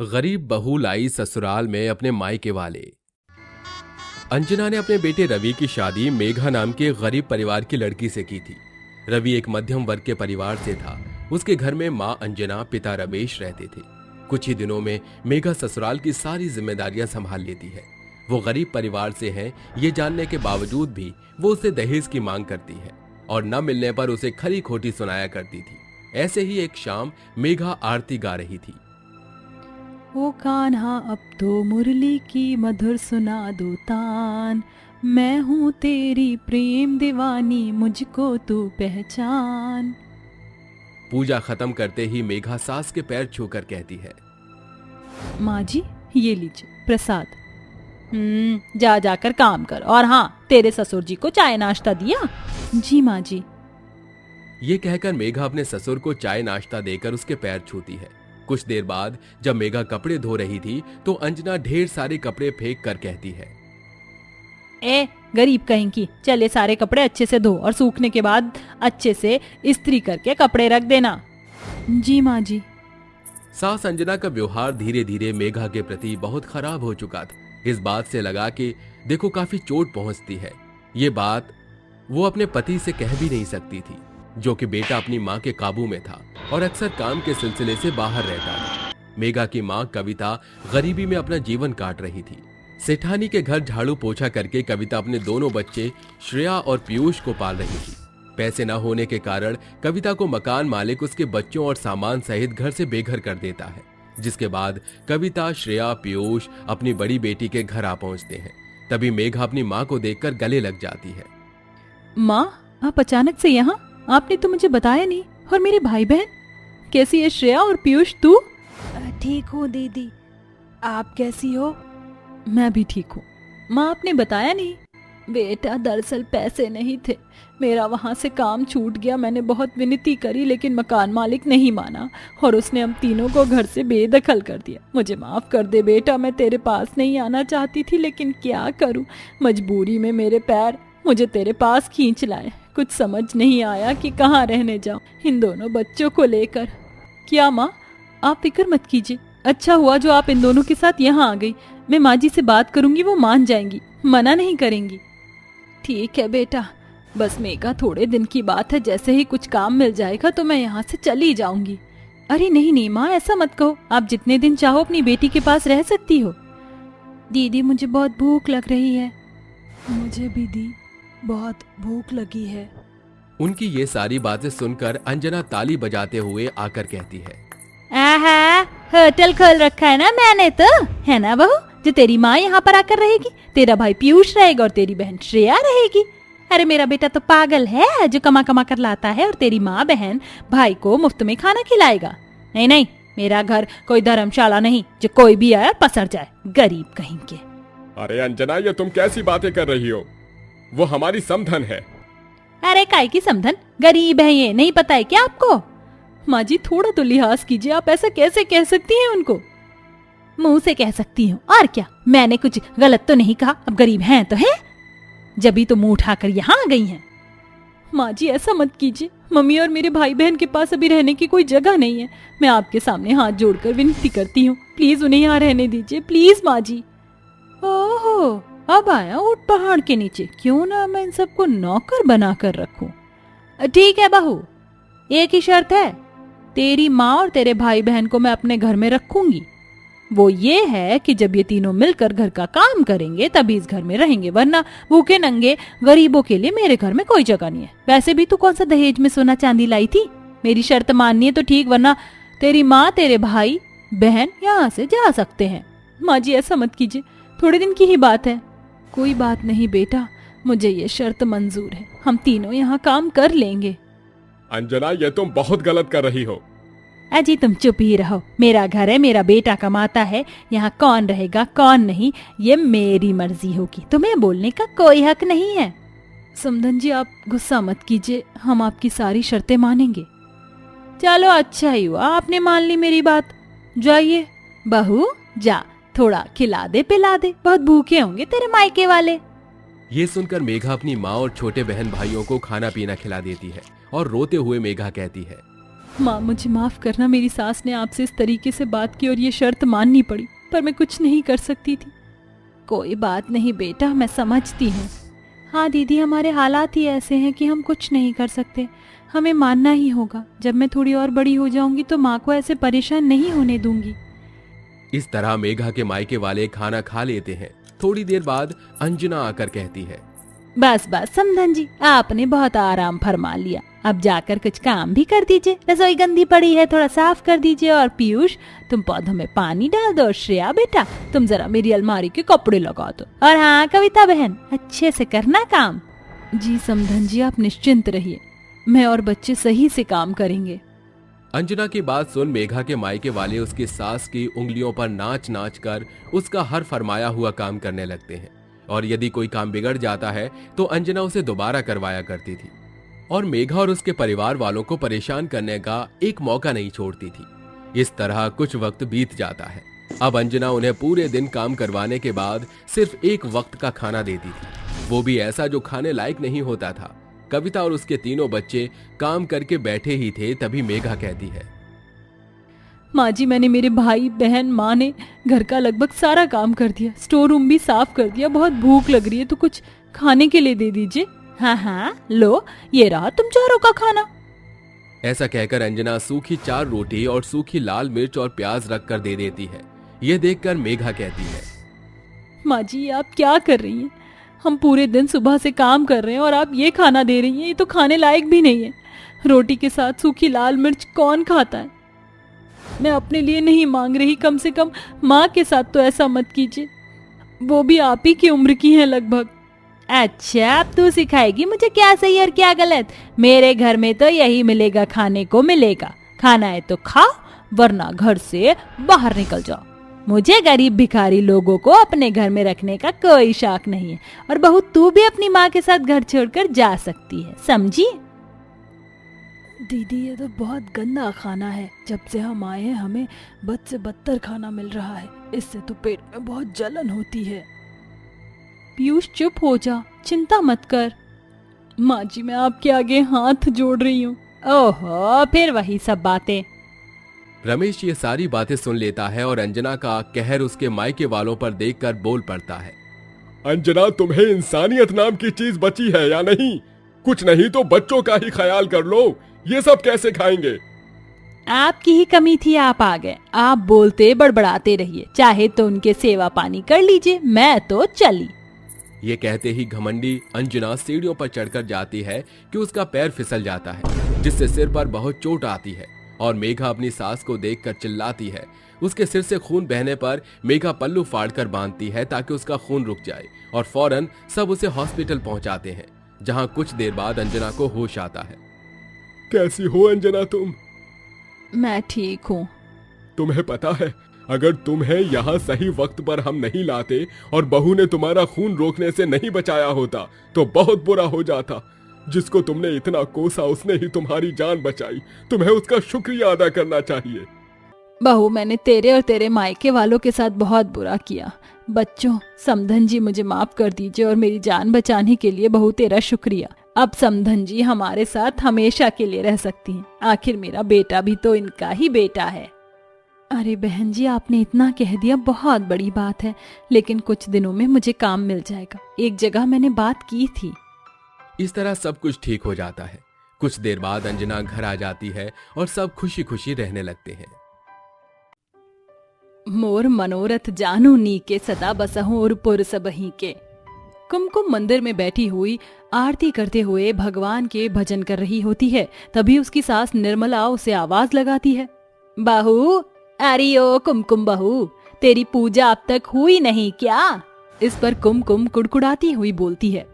गरीब बहू लाई ससुराल में अपने मायके वाले। अंजना ने अपने बेटे रवि की शादी मेघा नाम के गरीब परिवार की लड़की से की थी। रवि एक मध्यम वर्ग के परिवार से था। उसके घर में मां अंजना, पिता रमेश रहते थे। कुछ ही दिनों में मेघा ससुराल की सारी जिम्मेदारियां संभाल लेती है। वो गरीब परिवार से है, ये जानने के बावजूद भी वो उससे दहेज की मांग करती है और न मिलने पर उसे खरी खोटी सुनाया करती थी। ऐसे ही एक शाम मेघा आरती गा रही थी। ओ कान्हा अब तो मुरली की मधुर सुना दो तान, मैं हूँ तेरी प्रेम दीवानी मुझको तू पहचान। पूजा खत्म करते ही मेघा सास के पैर छूकर कहती है, माँ जी ये लीजिए प्रसाद। जा जाकर काम कर, और हाँ तेरे ससुर जी को चाय नाश्ता दिया? जी माँ जी। ये कहकर मेघा अपने ससुर को चाय नाश्ता देकर उसके पैर छूती है। कुछ देर बाद जब मेघा कपड़े धो रही थी तो अंजना ढेर सारे कपड़े फेंक कर कहती है, ए गरीब कहीं की, चले सारे कपड़े अच्छे से धो और सूखने के बाद अच्छे से इस्त्री करके कपड़े रख देना। जी माँ जी। सास अंजना का व्यवहार धीरे धीरे मेघा के प्रति बहुत खराब हो चुका था। इस बात से लगा कि देखो काफी चोट पहुंचती है। ये बात वो अपने पति से कह भी नहीं सकती थी, जो कि बेटा अपनी मां के काबू में था और अक्सर काम के सिलसिले से बाहर रहता था। मेघा की मां कविता गरीबी में अपना जीवन काट रही थी। सेठानी के घर झाड़ू पोछा करके कविता अपने दोनों बच्चे श्रेया और पीयूष को पाल रही थी। पैसे न होने के कारण कविता को मकान मालिक उसके बच्चों और सामान सहित घर से बेघर कर देता है, जिसके बाद कविता, श्रेया, पीयूष अपनी बड़ी बेटी के घर आ पहुंचते हैं। तभी मेघा अपनी मां को देखकर गले लग जाती है। माँ आप अचानक से यहाँ? आपने तो मुझे बताया नहीं। और मेरे भाई बहन कैसी है? श्रेया और पीयूष तू? ठीक हूँ दीदी, आप कैसी हो? मैं भी ठीक हूँ। माँ आपने बताया नहीं? बेटा दरअसल पैसे नहीं थे, मेरा वहाँ से काम छूट गया। मैंने बहुत विनती करी लेकिन मकान मालिक नहीं माना और उसने हम तीनों को घर से बेदखल कर दिया। मुझे माफ कर दे बेटा, मैं तेरे पास नहीं आना चाहती थी लेकिन क्या करूँ, मजबूरी में मेरे पैर मुझे तेरे पास खींच लाए। कुछ समझ नहीं आया कि कहाँ रहने जाऊं इन दोनों बच्चों को लेकर। क्या माँ आप फिक्र मत कीजिए, अच्छा हुआ जो आप इन दोनों के साथ यहाँ आ गई। मैं माँ जी से बात करूंगी, वो मान जाएंगी, मना नहीं करेंगी। ठीक है बेटा, बस मेघा थोड़े दिन की बात है, जैसे ही कुछ काम मिल जाएगा तो मैं यहाँ से चली जाऊंगी। अरे नहीं नहीं माँ ऐसा मत कहो, आप जितने दिन चाहो अपनी बेटी के पास रह सकती हो। दीदी मुझे बहुत भूख लग रही है। मुझे भी दी, बहुत भूख लगी है। उनकी ये सारी बातें सुनकर अंजना ताली बजाते हुए आकर कहती है, आहा, होटल खोल रखा है ना मैंने तो, है ना बहू, जो तेरी माँ यहाँ पर आकर रहेगी, तेरा भाई पीयूष रहेगा और तेरी बहन श्रेया रहेगी। अरे मेरा बेटा तो पागल है जो कमा कमा कर लाता है और तेरी माँ बहन भाई को मुफ्त में खाना खिलाएगा। नहीं नहीं, मेरा घर कोई धर्मशाला नहीं जो कोई भी आए पसर जाए, गरीब कहीं के। अरे अंजना ये तुम कैसी बातें कर रही हो, वो हमारी समधन है। अरे काय की समधन, गरीब है ये नहीं पता है क्या आपको? माँ जी थोड़ा तो लिहाज कीजिए, आप ऐसा कैसे कह सकती हैं उनको? मुंह से कह सकती हूँ और क्या, मैंने कुछ गलत तो नहीं कहा। अब गरीब हैं तो है, जभी तो मुंह उठाकर यहाँ आ गई हैं। माँ जी ऐसा मत कीजिए, मम्मी और मेरे भाई बहन के पास अभी रहने की कोई जगह नहीं है। मैं आपके सामने हाथ जोड़कर विनती करती हूँ, प्लीज उन्हें यहाँ रहने दीजिए, प्लीज माँ जी। ओहो, अब आया ऊंट पहाड़ के नीचे, क्यों ना मैं इन सबको नौकर बना कर रखूं। ठीक है बहू, एक ही शर्त है, तेरी माँ और तेरे भाई बहन को मैं अपने घर में रखूंगी। वो ये है कि जब ये तीनों मिलकर घर का काम करेंगे तभी इस घर में रहेंगे, वरना भूखे नंगे गरीबों के लिए मेरे घर में कोई जगह नहीं है। वैसे भी तू कौन सा दहेज में सोना चांदी लाई थी? मेरी शर्त माननी है तो ठीक, वरना तेरी माँ तेरे भाई बहन यहाँ से जा सकते हैं। माँ जी ऐसा मत कीजिए, थोड़े दिन की ही बात है। कोई बात नहीं बेटा, मुझे ये शर्त मंजूर है, हम तीनों यहाँ काम कर लेंगे। अंजना ये तुम बहुत गलत कर रही हो। अजी तुम चुप ही रहो, मेरा घर है, मेरा बेटा कमाता है, यहाँ कौन रहेगा कौन नहीं ये मेरी मर्जी होगी, तुम्हें बोलने का कोई हक नहीं है। समधन जी आप गुस्सा मत कीजिए, हम आपकी सारी शर्तें मानेंगे। चलो अच्छा ही हुआ आपने मान ली मेरी बात। जाइए बहू जा, थोड़ा खिला दे पिला दे, बहुत भूखे होंगे तेरे मायके वाले। ये सुनकर मेघा अपनी माँ और छोटे बहन भाइयों को खाना पीना खिला देती है और रोते हुए मेघा कहती है, माँ मुझे माफ करना, मेरी सास ने आपसे इस तरीके से बात की और ये शर्त माननी पड़ी, पर मैं कुछ नहीं कर सकती थी। कोई बात नहीं बेटा, मैं समझती हूँ। हाँ दीदी, हमारे हालात ही ऐसे हैं कि हम कुछ नहीं कर सकते, हमें मानना ही होगा। जब मैं थोड़ी और बड़ी हो जाऊंगी तो माँ को ऐसे परेशान नहीं होने दूंगी। इस तरह मेघा के मायके वाले खाना खा लेते हैं। थोड़ी देर बाद अंजना आकर कहती है, बस बस समधन जी, आपने बहुत आराम फरमा लिया, अब जाकर कुछ काम भी कर दीजिए। रसोई गंदी पड़ी है, थोड़ा साफ कर दीजिए। और पीयूष, तुम पौधों में पानी डाल दो। और श्रेया बेटा, तुम जरा मेरी अलमारी के कपड़े लगा दो। और हाँ कविता बहन, अच्छे से करना काम। जी समधन जी, आप निश्चिंत रहिए, मैं और बच्चे सही से काम करेंगे। अंजना की बात सुन मेघा के मायके वाले उसकी सास की उंगलियों पर नाच नाच कर उसका हर फरमाया हुआ काम करने लगते हैं। और यदि कोई काम बिगड़ जाता है तो अंजना उसे दोबारा करवाया करती थी और मेघा और उसके परिवार वालों को परेशान करने का एक मौका नहीं छोड़ती थी। इस तरह कुछ वक्त बीत जाता है। अब अंजना उन्हें पूरे दिन काम करवाने के बाद सिर्फ एक वक्त का खाना देती थी, वो भी ऐसा जो खाने लायक नहीं होता था। कविता और उसके तीनों बच्चे काम करके बैठे ही थे, तभी मेघा कहती है, माँ जी, मैंने मेरे भाई बहन माँ ने घर का लगभग सारा काम कर दिया, स्टोर रूम भी साफ कर दिया। बहुत भूख लग रही है तो कुछ खाने के लिए दे दीजिए। हाँ हाँ लो, ये रहा तुम चारों का खाना। ऐसा कहकर अंजना सूखी 4 रोटी और सूखी लाल मिर्च और प्याज रख कर दे देती है। ये देखकर मेघा कहती है, माँ जी आप क्या कर रही हैं? हम पूरे दिन सुबह से काम कर रहे हैं और आप ये खाना दे रही हैं, ये तो खाने लायक भी नहीं है। रोटी के साथ सूखी लाल मिर्च कौन खाता है? मैं अपने लिए नहीं मांग रही, कम से कम माँ के साथ तो ऐसा मत कीजिए, वो भी आप ही की उम्र की है लगभग। अच्छा, अब तू सिखाएगी मुझे क्या सही और क्या गलत? मेरे घर में तो यही मिलेगा, खाने को मिलेगा। खाना है तो खाओ, वरना घर से बाहर निकल जाओ। मुझे गरीब भिखारी लोगों को अपने घर में रखने का कोई शौक नहीं है। और बहू, तू भी अपनी माँ के साथ घर छोड़कर जा सकती है, समझी? दीदी, ये तो बहुत गंदा खाना है। जब से हम आए हैं हमें बद से बदतर खाना मिल रहा है, इससे तो पेट में बहुत जलन होती है। पीयूष चुप हो जा, चिंता मत कर। माँ जी, मैं आपके आगे हाथ जोड़ रही हूँ। ओहो, फिर वही सब बातें। रमेश ये सारी बातें सुन लेता है और अंजना का कहर उसके मायके वालों पर देखकर बोल पड़ता है, अंजना, तुम्हें इंसानियत नाम की चीज बची है या नहीं? कुछ नहीं तो बच्चों का ही ख्याल कर लो, ये सब कैसे खाएंगे? आपकी ही कमी थी, आप आ गए। आप बोलते बड़बड़ाते रहिए, चाहे तो उनके सेवा पानी कर लीजिए, मैं तो चली। ये कहते ही घमंडी अंजना सीढ़ियों पर चढ़कर जाती है कि उसका पैर फिसल जाता है, जिससे सिर पर बहुत चोट आती है। और मेघा अपनी सास को देखकर चिल्लाती है। उसके सिर से खून बहने पर मेघा पल्लू फाड़कर बांधती है ताकि उसका खून रुक जाए और फौरन सब उसे हॉस्पिटल पहुंचाते हैं, जहां कुछ देर बाद अंजना को होश आता है। कैसी हो अंजना तुम? मैं ठीक हूँ। तुम्हें पता है, अगर तुम्हें यहाँ सही वक्त पर हम नहीं लाते और बहू ने तुम्हारा खून रोकने से नहीं बचाया होता तो बहुत बुरा हो जाता। जिसको तुमने इतना कोसा उसने ही तुम्हारी जान बचाई, तुम्हें उसका शुक्रिया अदा करना चाहिए। बहू, मैंने तेरे और तेरे मायके वालों के साथ बहुत बुरा किया। बच्चों, समधन जी मुझे माफ कर दीजिए और मेरी जान बचाने के लिए बहू तेरा शुक्रिया। अब समधन जी हमारे साथ हमेशा के लिए रह सकती हैं। आखिर मेरा बेटा भी तो इनका ही बेटा है। अरे बहन जी, आपने इतना कह दिया, बहुत बड़ी बात है, लेकिन कुछ दिनों में मुझे काम मिल जाएगा। एक जगह मैंने बात की थी। इस तरह सब कुछ ठीक हो जाता है। कुछ देर बाद अंजना घर आ जाती है और सब खुशी खुशी रहने लगते हैं। मोर मनोरथ जानू नीके, सदा बसहूं उरपुर सबही के। कुमकुम मंदिर में बैठी हुई आरती करते हुए भगवान के भजन कर रही होती है। तभी उसकी सास निर्मला उसे आवाज लगाती है, बहू, अरे ओ कुमकुम बहू, तेरी पूजा अब तक हुई नहीं क्या? इस पर कुमकुम कुड़कुड़ाती हुई बोलती है,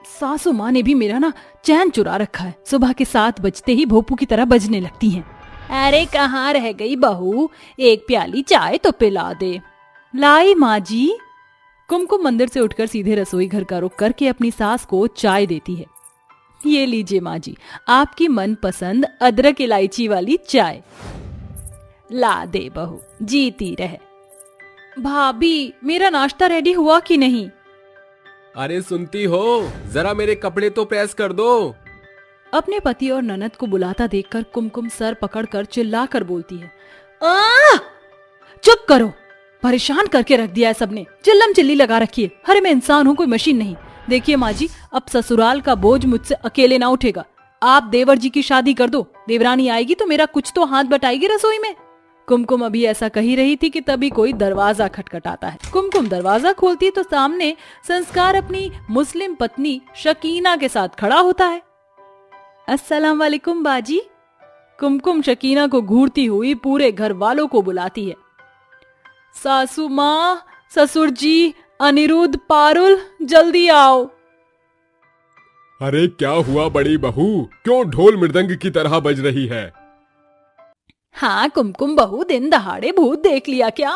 सासू माँ ने भी मेरा ना चैन चुरा रखा है। सुबह के 7 बजते ही भोपू की तरह बजने लगती हैं। अरे कहाँ रह गई बहू, एक प्याली चाय तो पिला दे। लाई माँ जी। कुमकुम मंदिर से उठकर सीधे रसोई घर का रुख करके अपनी सास को चाय देती है। ये लीजिए माँ जी, आपकी मनपसंद अदरक इलायची वाली चाय। ला दे बहू, जीती रहे। भाभी, मेरा नाश्ता रेडी हुआ कि नहीं? अरे सुनती हो, जरा मेरे कपड़े तो प्रेस कर दो। अपने पति और ननद को बुलाता देखकर कुमकुम सर पकड़कर चिल्लाकर बोलती है, आ! चुप करो, परेशान करके रख दिया है सबने, चिल्लम चिल्ली लगा रखी है। अरे मैं इंसान हूँ, कोई मशीन नहीं। देखिए माँ जी, अब ससुराल का बोझ मुझसे अकेले ना उठेगा। आप देवर जी की शादी कर दो, देवरानी आएगी तो मेरा कुछ तो हाथ बटाएगी रसोई में। कुमकुम अभी ऐसा कही रही थी कि तभी कोई दरवाजा खटखटाता है। कुमकुम दरवाजा खोलती तो सामने संस्कार अपनी मुस्लिम पत्नी शकीना के साथ खड़ा होता है। अस्सलाम वालेकुम बाजी। कुमकुम शकीना को घूरती हुई पूरे घर वालों को बुलाती है। सासू माँ, ससुर जी, अनिरुद्ध, पारुल, जल्दी आओ। अरे क्या हुआ बड़ी बहू, क्यों ढोल मृदंग की तरह बज रही है? हाँ कुमकुम बहू, दिन दहाड़े भूत देख लिया क्या?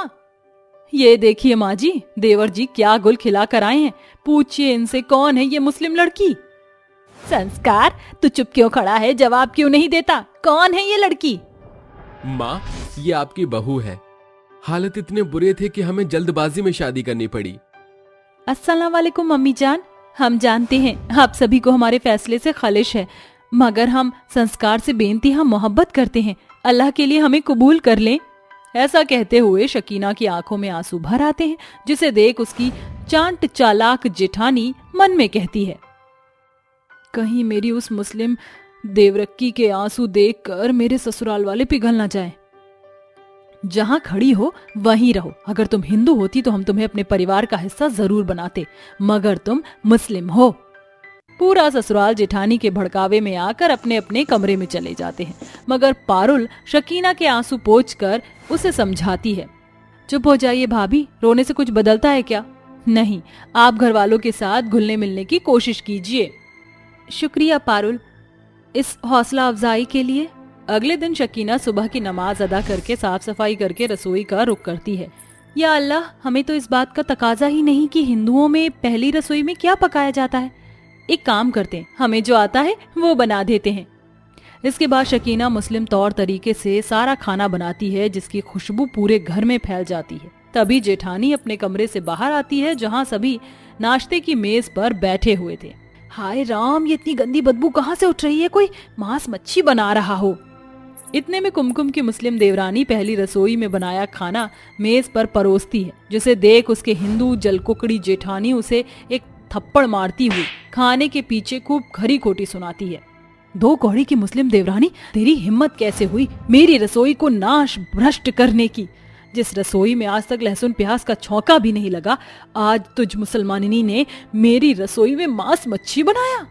ये देखिए माँ जी, देवर जी क्या गुल खिला कर आए हैं। पूछिए इनसे कौन है ये मुस्लिम लड़की। संस्कार, तू चुप क्यों खड़ा है, जवाब क्यों नहीं देता? कौन है ये लड़की? माँ, ये आपकी बहू है। हालत इतने बुरे थे कि हमें जल्दबाजी में शादी करनी पड़ी। अस्सलाम वालेकुम मम्मी जान। हम जानते हैं आप सभी को हमारे फैसले से खलिश है, मगर हम संस्कार से बेइंतहा मोहब्बत करते हैं। अल्लाह के लिए हमें कबूल कर लें। ऐसा कहते हुए शकीना की आंखों में आंसू भर आते हैं, जिसे देख उसकी चांट चालाक जेठानी मन में कहती है, कहीं मेरी उस मुस्लिम देवरक्की के आंसू देखकर मेरे ससुराल वाले पिघल ना जाएं। जहां खड़ी हो वहीं रहो। अगर तुम हिंदू होती तो हम तुम्हें अपने परिवार का हिस्सा जरूर बनाते, मगर तुम मुस्लिम हो। पूरा ससुराल जेठानी के भड़कावे में आकर अपने अपने कमरे में चले जाते हैं, मगर पारुल शकीना के आंसू पोंछकर उसे समझाती है, चुप हो जाइए भाभी, रोने से कुछ बदलता है क्या? नहीं, आप घर वालों के साथ घुलने मिलने की कोशिश कीजिए। शुक्रिया पारुल, इस हौसला अफजाई के लिए। अगले दिन शकीना सुबह की नमाज अदा करके साफ सफाई करके रसोई का रुख करती है। या अल्लाह, हमें तो इस बात का तकाजा ही नहीं कि हिंदुओं में पहली रसोई में क्या पकाया जाता है। एक काम करते हैं, हमें जो आता है वो बना देते हैं। इसके बाद शकीना मुस्लिम तौर तरीके से सारा खाना बनाती है, जिसकी खुशबू पूरे घर में फैल जाती है। तभी जेठानी अपने कमरे से बाहर आती है, जहाँ सभी नाश्ते की मेज पर बैठे हुए थे। हाय राम, ये इतनी गंदी बदबू कहाँ से उठ रही है? कोई मांस मच्छी बना रहा हो। इतने में कुमकुम की मुस्लिम देवरानी पहली रसोई में बनाया खाना मेज पर परोसती है, जिसे देख उसके हिंदू जलकुकड़ी जेठानी उसे एक थप्पड़ मारती हुई खाने के पीछे खूब खरी खोटी सुनाती है। दो कौड़ी की मुस्लिम देवरानी, तेरी हिम्मत कैसे हुई मेरी रसोई को नाश भ्रष्ट करने की? जिस रसोई में आज तक लहसुन प्याज का छौंका भी नहीं लगा, आज तुझ मुसलमानिनी ने मेरी रसोई में मांस मच्छी बनाया।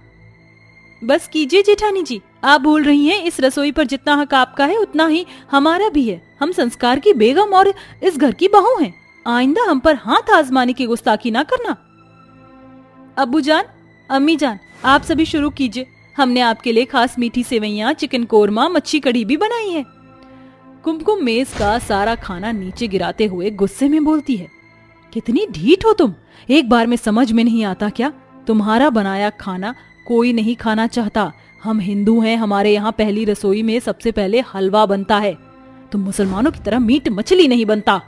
बस कीजिए जेठानी जी, आप भूल रही हैं इस रसोई पर जितना हक आपका है उतना ही हमारा भी है। हम संस्कार की बेगम और इस घर की बहू हैं। आइंदा हम पर हाथ आजमाने की गुस्ताखी ना करना। अब्बू जान, अम्मी जान, आप सभी शुरू कीजिए। हमने आपके लिए खास मीठी सेवैयां, चिकन कोरमा, मच्छी कढ़ी भी बनाई है। कुमकुम मेज का सारा खाना नीचे गिराते हुए गुस्से में बोलती है, कितनी ढीठ हो तुम, एक बार में समझ में नहीं आता क्या? तुम्हारा बनाया खाना कोई नहीं खाना चाहता। हम हिंदू हैं, हमारे यहाँ पहली रसोई में सबसे पहले हलवा बनता है। तुम मुसलमानों की तरह मीट मछली नहीं बनता।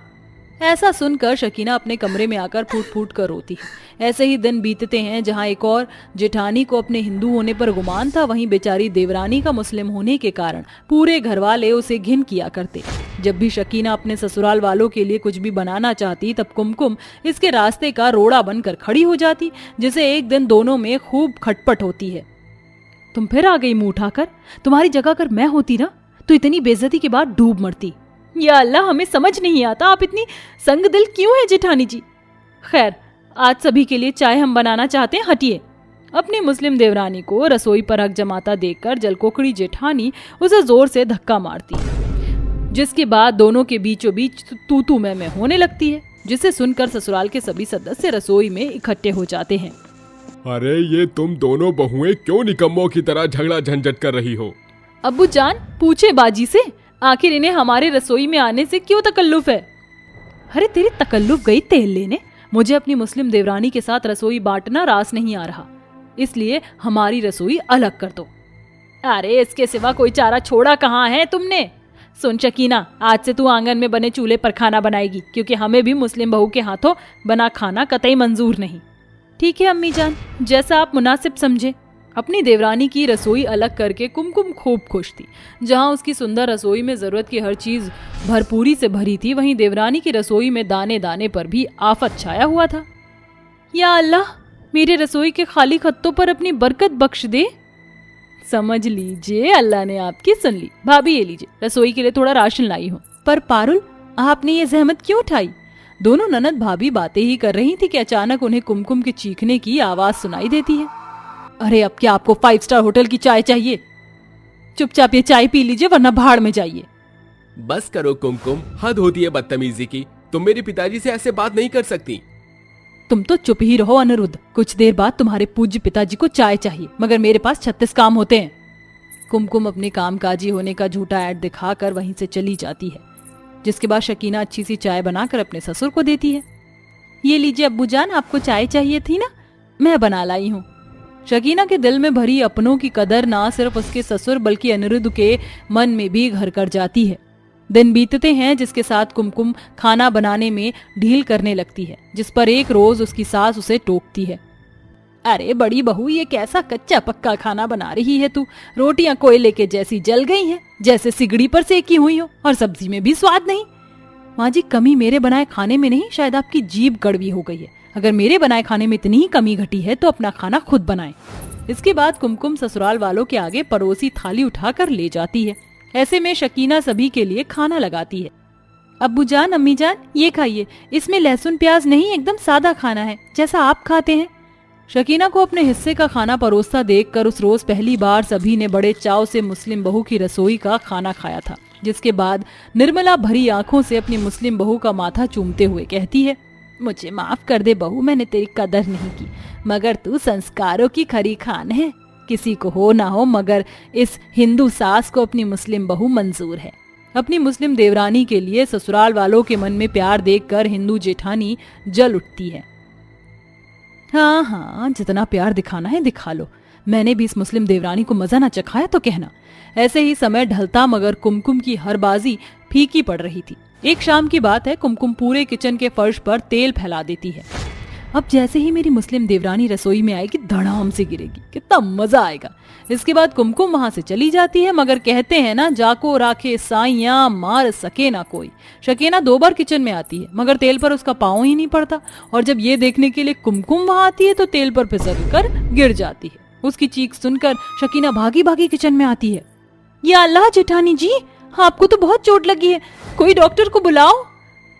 ऐसा सुनकर शकीना अपने कमरे में आकर फूट फूट कर रोती है। ऐसे ही दिन बीतते हैं, जहाँ एक और जेठानी को अपने हिंदू होने पर गुमान था, वहीं बेचारी देवरानी का मुस्लिम होने के कारण पूरे घर वाले उसे घिन किया करते। जब भी शकीना अपने ससुराल वालों के लिए कुछ भी बनाना चाहती, तब कुमकुम इसके रास्ते का रोड़ा बनकर खड़ी हो जाती, जिसे एक दिन दोनों में खूब खटपट होती है। तुम फिर आ गई मुंह उठाकर, तुम्हारी जगह अगर मैं होती ना तो इतनी बेइज्जती के बाद डूब मरती। या अल्लाह, हमें समझ नहीं आता आप इतनी संग दिल क्यों है जेठानी जी। खैर, आज सभी के लिए चाय हम बनाना चाहते हैं, हटिए। अपनी मुस्लिम देवरानी को रसोई पर हक जमाता देखकर जलकोकड़ी जेठानी उसे जोर से धक्का मारती, जिसके बाद दोनों के बीचों बीच तू मैं होने लगती है, जिसे सुनकर ससुराल के सभी सदस्य रसोई में इकट्ठे हो जाते हैं। अरे ये तुम दोनों बहुएं क्यों निकम्मों की तरह झगड़ा झंझट कर रही हो? अब्बू जान, पूछे बाजी से, आखिर इन्हें हमारे रसोई में आने से क्यों तकल्लुफ है? अरे तेरी तकल्लुफ गई तेल लेने। मुझे अपनी मुस्लिम देवरानी के साथ रसोई बांटना रास नहीं आ रहा, इसलिए हमारी रसोई अलग कर दो। अरे इसके सिवा कोई चारा छोड़ा कहाँ है तुमने? सुन शकीना, आज से तू आंगन में बने चूल्हे पर खाना बनाएगी, क्योंकि हमें भी मुस्लिम बहू के हाथों बना खाना कतई मंजूर नहीं। ठीक है अम्मी जान, जैसा आप मुनासिब समझे। अपनी देवरानी की रसोई अलग करके कुमकुम खूब खुश थी। जहां उसकी सुंदर रसोई में जरूरत की हर चीज भरपूरी से भरी थी, वहीं देवरानी की रसोई में दाने दाने पर भी आफत छाया हुआ था। या अल्लाह, मेरे रसोई के खाली खत्तों पर अपनी बरकत बख्श दे। समझ लीजिए अल्लाह ने आपकी सुन ली। भाभी ये लीजिए, रसोई के लिए थोड़ा राशन लाई हूँ। पर पारुल, आपने ये जहमत क्यों उठाई? दोनों ननद भाभी बातें ही कर रही थी कि अचानक उन्हें कुमकुम के चीखने की आवाज सुनाई देती है। अरे अब क्या आपको 5 स्टार होटल की चाय चाहिए? चुपचाप ये चाय पी लीजिए वरना भाड़ में जाइए। बस करो कुमकुम, हद होती है बदतमीजी की। तुम मेरे पिताजी से ऐसे बात नहीं कर सकती। तुम तो चुप ही रहो अनिरुद्ध। कुछ देर बाद तुम्हारे पूज्य पिताजी को चाय चाहिए, मगर मेरे पास 36 काम होते हैं। कुमकुम अपने कामकाजी होने का झूठा ऐड दिखाकर वहीं से चली जाती है, जिसके बाद शकीना अच्छी सी चाय बनाकर अपने ससुर को देती है। ये लीजिए अब्बूजान, आपको चाय चाहिए थी ना, मैं बना लाई हूँ। शकीना के दिल में भरी अपनों की कदर ना सिर्फ उसके ससुर बल्कि अनिरुद्ध के मन में भी घर कर जाती है। दिन बीतते हैं जिसके साथ कुमकुम खाना बनाने में ढील करने लगती है, जिस पर एक रोज उसकी सास उसे टोकती है। अरे बड़ी बहू, ये कैसा कच्चा पक्का खाना बना रही है तू? रोटियां कोयले के जैसी जल गई हैं, जैसे सिगड़ी पर सेकी हुई हो, और सब्जी में भी स्वाद नहीं। माँ जी, कमी मेरे बनाए खाने में नहीं, शायद आपकी जीभ कड़वी हो गई है। अगर मेरे बनाए खाने में इतनी ही कमी घटी है तो अपना खाना खुद बनाएं। इसके बाद कुमकुम ससुराल वालों के आगे पड़ोसी थाली उठाकर ले जाती है। ऐसे में शकीना सभी के लिए खाना लगाती है। अब्बूजान, अम्मीजान, ये खाइए, इसमें लहसुन प्याज नहीं, एकदम सादा खाना है जैसा आप खाते हैं। शकीना को अपने हिस्से का खाना परोसता देखकर उस रोज पहली बार सभी ने बड़े चाव से मुस्लिम बहू की रसोई का खाना खाया था। जिसके बाद निर्मला भरी आंखों से अपनी मुस्लिम बहू का माथा चूमते हुए कहती है, मुझे माफ कर दे बहू, मैंने तेरी कदर नहीं की, मगर तू संस्कारों की खरी खान है। किसी को हो ना हो, मगर इस हिंदू सास को अपनी मुस्लिम बहू मंजूर है। अपनी मुस्लिम देवरानी के लिए ससुराल वालों के मन में प्यार देखकर हिंदू जेठानी जल उठती है। हाँ हाँ, जितना प्यार दिखाना है दिखा लो, मैंने भी इस मुस्लिम देवरानी को मजा ना चखाया तो कहना। ऐसे ही समय ढलता, मगर कुमकुम की हर बाजी फीकी पड़ रही थी। एक शाम की बात है, कुमकुम पूरे किचन के फर्श पर तेल फैला देती है। अब जैसे ही मेरी मुस्लिम देवरानी रसोई में आएगी, धड़ाम से गिरेगी, कितना मजा आएगा। इसके बाद कुमकुम वहां से चली जाती है, मगर कहते हैं ना, जाको राखे साइयां मार सके ना कोई। शकीना 2 बार किचन में आती है, मगर तेल पर उसका पाँव ही नहीं पड़ता, और जब ये देखने के लिए कुमकुम वहां आती है तो तेल पर फिसल कर गिर जाती है। उसकी चीख सुनकर शकीना भागी भागी किचन में आती है। या अल्लाह जेठानी जी, आपको तो बहुत चोट लगी है, कोई डॉक्टर को बुलाओ।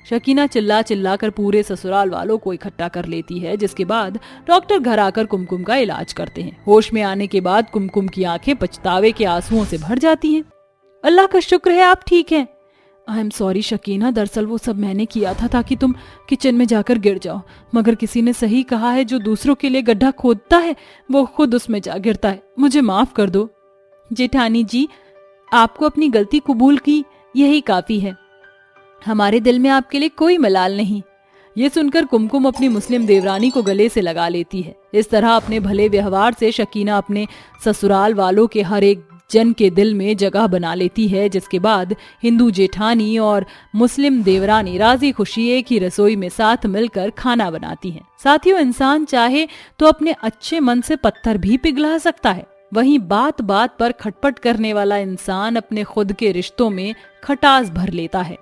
शकीना चिल्ला चिल्ला कर पूरे ससुराल वालों को इकट्ठा कर लेती है, जिसके बाद डॉक्टर घर आकर कुमकुम का इलाज करते हैं। होश में आने के बाद कुमकुम की आंखें पछतावे के आंसुओं से भर जाती हैं। अल्लाह का शुक्र है आप ठीक हैं। आई एम सॉरी शकीना, दरअसल वो सब मैंने किया था ताकि तुम किचन में जाकर गिर जाओ, मगर किसी ने सही कहा है, जो दूसरों के लिए गड्ढा खोदता है वो खुद उसमें जा गिरता है। मुझे माफ कर दो। जेठानी जी, आपको अपनी गलती कबूल की, यही काफी है। हमारे दिल में आपके लिए कोई मलाल नहीं। ये सुनकर कुमकुम अपनी मुस्लिम देवरानी को गले से लगा लेती है। इस तरह अपने भले व्यवहार से शकीना अपने ससुराल वालों के हर एक जन के दिल में जगह बना लेती है, जिसके बाद हिंदू जेठानी और मुस्लिम देवरानी राजी खुशी एक ही रसोई में साथ मिलकर खाना बनाती हैं। साथियों, इंसान चाहे तो अपने अच्छे मन से पत्थर भी पिघला सकता है, वहीं बात बात पर खटपट करने वाला इंसान अपने खुद के रिश्तों में खटास भर लेता है।